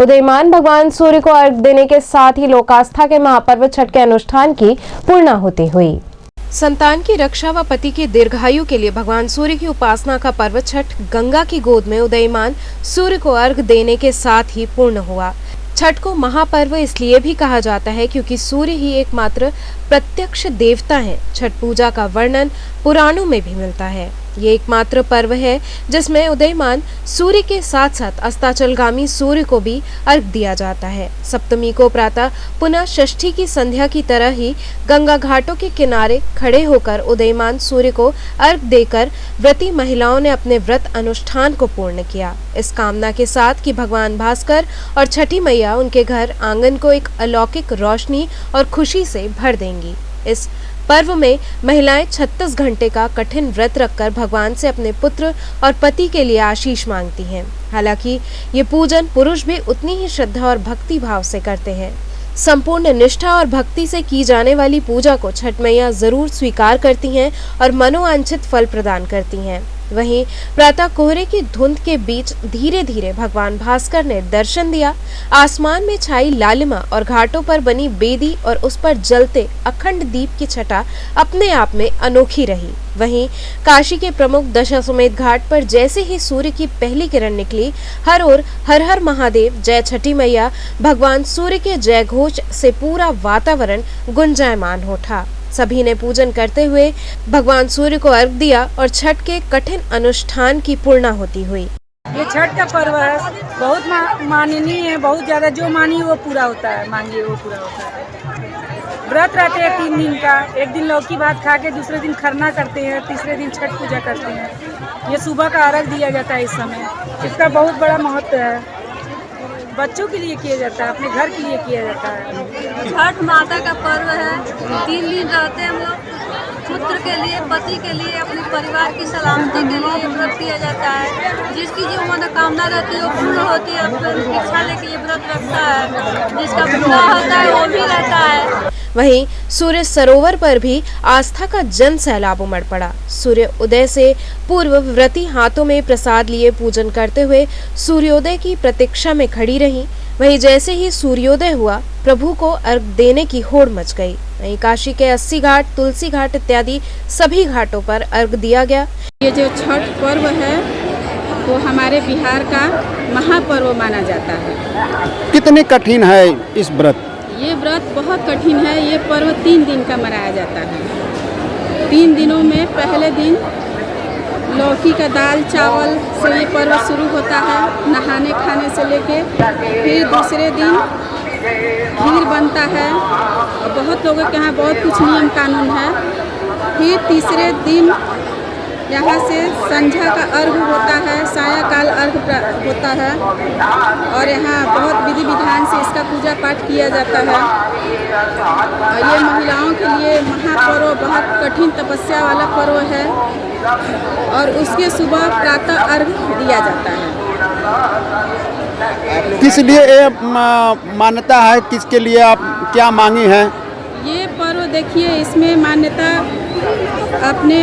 उदयमान भगवान सूर्य को अर्घ्य देने के साथ ही लोक आस्था के महापर्व छठ के अनुष्ठान की पूर्णाहुति हुई। संतान की रक्षा व पति के दीर्घायु के लिए भगवान सूर्य की उपासना का पर्व छठ गंगा की गोद में उदयमान सूर्य को अर्घ्य देने के साथ ही पूर्ण हुआ। छठ को महापर्व इसलिए भी कहा जाता है क्योंकि सूर्य ही एकमात्र प्रत्यक्ष देवता है। छठ पूजा का वर्णन पुराणों में भी मिलता है। ये एकमात्र पर्व है जिसमें उदयमान सूर्य के साथ साथ अस्ताचलगामी सूर्य को भी अर्घ्य दिया जाता है। सप्तमी को प्रातः पुनः षष्ठी की संध्या की तरह ही गंगा घाटों के किनारे खड़े होकर उदयमान सूर्य को अर्घ्य देकर व्रती महिलाओं ने अपने व्रत अनुष्ठान को पूर्ण किया, इस कामना के साथ कि भगवान भास्कर और छठी मैया उनके घर आंगन को एक अलौकिक रोशनी और खुशी से भर देंगी। इस पर्व में महिलाएं 36 घंटे का कठिन व्रत रखकर भगवान से अपने पुत्र और पति के लिए आशीष मांगती हैं। हालांकि ये पूजन पुरुष भी उतनी ही श्रद्धा और भक्ति भाव से करते हैं। संपूर्ण निष्ठा और भक्ति से की जाने वाली पूजा को छठ मैया जरूर स्वीकार करती हैं और मनोवांछित फल प्रदान करती हैं। वहीं प्रातः कोहरे की धुंध के बीच धीरे धीरे भगवान भास्कर ने दर्शन दिया। आसमान में छाई लालिमा और घाटों पर बनी बेदी और उस पर जलते अखंड दीप की छटा अपने आप में अनोखी रही। वहीं काशी के प्रमुख दशाश्वमेध घाट पर जैसे ही सूर्य की पहली किरण निकली, हर ओर हर हर महादेव, जय छठी मैया, भगवान सूर्य के जय घोष से पूरा वातावरण गुंजायमान उठा। सभी ने पूजन करते हुए भगवान सूर्य को अर्घ्य दिया और छठ के कठिन अनुष्ठान की पूर्णाहुति हुई। ये छठ का पर्व है, बहुत माननीय है, बहुत ज्यादा जो मानिए वो पूरा होता है, मांगिए वो पूरा होता है। व्रत रहते हैं 3 दिन का, एक दिन लौकी भात खा के दूसरे दिन खरना करते हैं, तीसरे दिन छठ पूजा करते हैं। ये सुबह का अर्घ्य दिया जाता है। इस समय इसका बहुत बड़ा महत्व है। बच्चों के लिए किया जाता है, अपने घर के लिए किया जाता है। छठ माता का पर्व है। 3 दिन रहते हैं हम लोग, पुत्र के लिए, पति के लिए, अपने परिवार की सलामती के लिए व्रत किया जाता है। जिसकी जो मनोकामना रहती है वो पूर्ण होती है। अपनी इच्छा लेके ये व्रत रखता है। जिसका पूरा होता है वो भी रहता है। वहीं सूर्य सरोवर पर भी आस्था का जन सैलाब उमड़ पड़ा। सूर्य उदय से पूर्व व्रती हाथों में प्रसाद लिए पूजन करते हुए सूर्योदय की प्रतीक्षा में खड़ी रहीं। वहीं जैसे ही सूर्योदय हुआ, प्रभु को अर्घ्य देने की होड़ मच गई। वहीं काशी के 80 घाट, तुलसी घाट इत्यादि सभी घाटों पर अर्घ्य दिया गया। ये जो छठ पर्व है वो हमारे बिहार का महापर्व माना जाता है। कितने कठिन है इस व्रत? ये व्रत बहुत कठिन है। ये पर्व 3 दिन का मनाया जाता है। 3 दिनों में पहले दिन लौकी का दाल चावल से ये पर्व शुरू होता है, नहाने खाने से लेके। फिर दूसरे दिन खीर बनता है और बहुत लोगों के यहाँ बहुत कुछ नियम कानून है। फिर तीसरे दिन यहाँ से संध्या का अर्घ्य होता है, सायंकाल अर्घ्य होता है और यहाँ बहुत विधि विधान से इसका पूजा पाठ किया जाता है। और ये महिलाओं के लिए महापर्व, बहुत कठिन तपस्या वाला पर्व है और उसके सुबह प्रातः अर्घ्य दिया जाता है। किस लिए ये मान्यता है, किसके लिए आप क्या मांगी हैं? ये पर्व देखिए, इसमें मान्यता अपने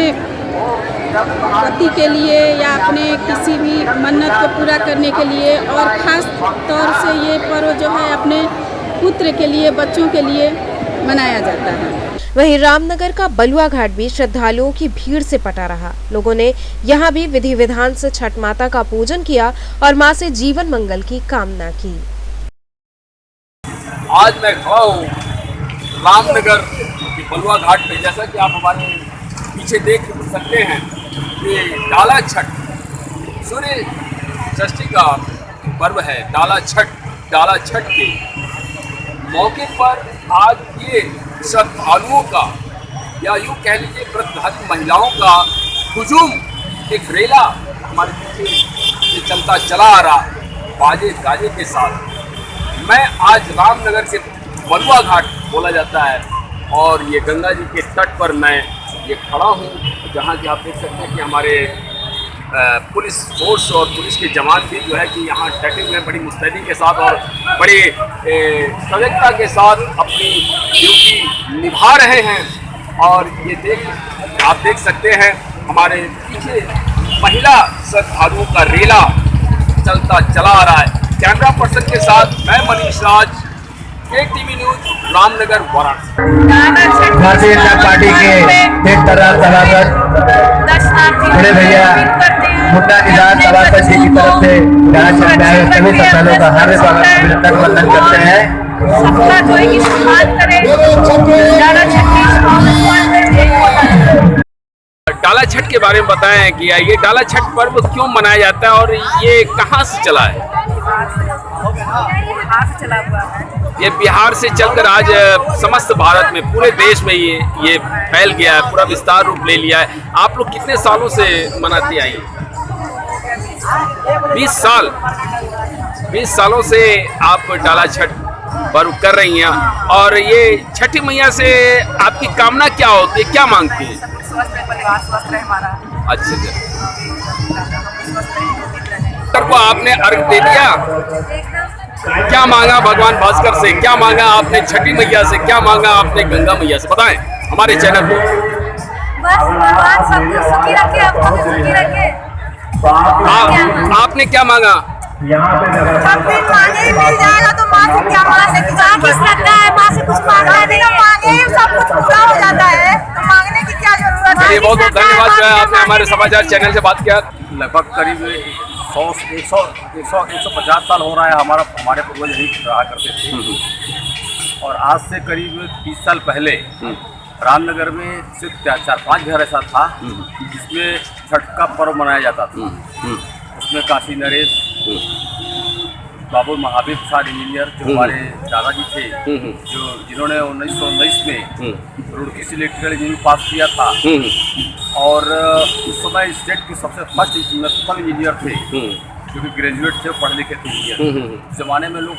पति के लिए या अपने किसी भी मन्नत को पूरा करने के लिए, और ख़ास तौर से ये पर्व जो है अपने पुत्र के लिए, बच्चों के लिए मनाया जाता है। वहीं रामनगर का बलुआ घाट भी श्रद्धालुओं की भीड़ से पटा रहा। लोगों ने यहाँ भी विधि विधान से छठ माता का पूजन किया और मां से जीवन मंगल की कामना की। आज मैं खड़ा हूँ रामनगर के बलुआ घाट पे। जैसा कि आप हमारे पीछे देख सकते हैं, ये डाला छठ, सूर्य षष्ठी का पर्व है। डाला छठ के मौके पर आज ये श्रद्धालुओं का, या यूँ कह लीजिए व्रतधारी महिलाओं का हुजूम, एक रेला हमारे पीछे चलता चला आ रहा बाजे गाजे के साथ। मैं आज रामनगर के बलुआ घाट बोला जाता है और ये गंगा जी के तट पर मैं ये खड़ा हूँ, जहाँ की आप देख सकते हैं कि हमारे पुलिस फोर्स और पुलिस के जवान भी जो है कि यहाँ डटे हुए हैं बड़ी मुस्तैदी के साथ और बड़ी सजगता के साथ अपनी ड्यूटी निभा रहे हैं। और ये आप देख सकते हैं हमारे पीछे महिला श्रद्धालुओं का रेला चलता चला आ रहा है। कैमरा पर्सन के साथ मैं मनीष राज, KTV news, Ramnagar, Varanasi. Bharatiya Janata party के एक सभापति बड़े भैया मुन्ना निदान सभापति जी की तरफ से डाला छठ में आए सभी श्रद्धालुओं का हार्दिक स्वागत अभिनंदन वंदन करते हैं। सबका जोई की शुरुआत करें, डाला छठ की डाला छठ के बारे में बताएं कि ये डाला छठ पर्व क्यों मनाया जाता है और ये कहाँ से चला है? चला हुआ है। ये बिहार से चलकर आज समस्त भारत में, पूरे देश में ये फैल गया है, पूरा विस्तार रूप ले लिया है। आप लोग कितने सालों से मनाते आई? 20 साल। 20 सालों से आप डाला छठ पर्व कर रही हैं और ये छठी मैया से आपकी कामना क्या होती है, क्या मांगती है? स्वस्थ रहे परिवार, स्वस्थ रहे हमारा। अच्छा सर को आपने अर्घ दे दिया? क्या मांगा भगवान भास्कर से, क्या मांगा आपने छठी मैया से, क्या मांगा आपने गंगा मैया से, बताएं हमारे चैनल पे। बस भगवान सबको सुखी रखे, आपको भी सुखी रखे। आपने क्या मांगा? सब दिन मांगे मिल जाएगा तो माँ से क्या मांगे, माँ की श्रद्धा है, माँ से कुछ मांगना नहीं, मांगे सब कुछ पूरा हो जाता है, तो मांगने की क्या जरूरत है। चलिए बहुत बहुत धन्यवाद जो है आपने हमारे समाचार चैनल से बात किया। लगभग करीब 150 साल हो रहा है हमारे पूर्वज यही रहा करते थे। और आज से करीब 30 साल पहले रामनगर में सिर्फ 4-5 घर ऐसा था जिसमें छठ का पर्व मनाया जाता था। उसमें काशी नरेश, बाबू महावीर प्रसाद इंजीनियर जो हमारे दादाजी थे, जिन्होंने 1919 में रुड़की से इलेक्ट्रिकल इंजीनियरिंग पास किया था और उस समय स्टेट के सबसे फर्स्ट इंजीनियर थे जो कि ग्रेजुएट थे, पढ़े लिखे थे इंजीनियर। उस जमाने में लोग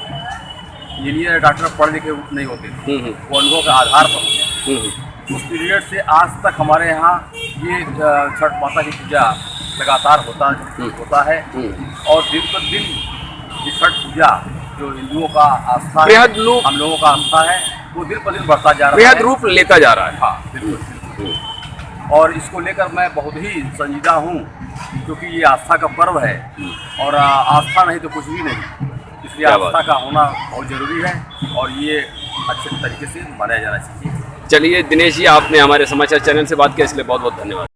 इंजीनियर डॉक्टर पढ़े लिखे नहीं होते थे, वो अनुभव के आधार पर। उस पीरियड से आज तक हमारे यहाँ ये छठ माता की पूजा लगातार होता है और दिन पर दिन ये छठ पूजा जो हिंदुओं का आस्था है, हम लोगों का आस्था है, वो दिन पर दिन बढ़ता जा रहा है, रूप लेता जा रहा है। हाँ बिल्कुल। और इसको लेकर मैं बहुत ही संजीदा हूँ क्योंकि ये आस्था का पर्व है और आस्था नहीं तो कुछ भी नहीं, इसलिए आस्था का होना बहुत ज़रूरी है और ये अच्छे तरीके से मनाया जाना चाहिए। चलिए दिनेश जी, आपने हमारे समाचार चैनल से बात किया, इसलिए बहुत बहुत धन्यवाद।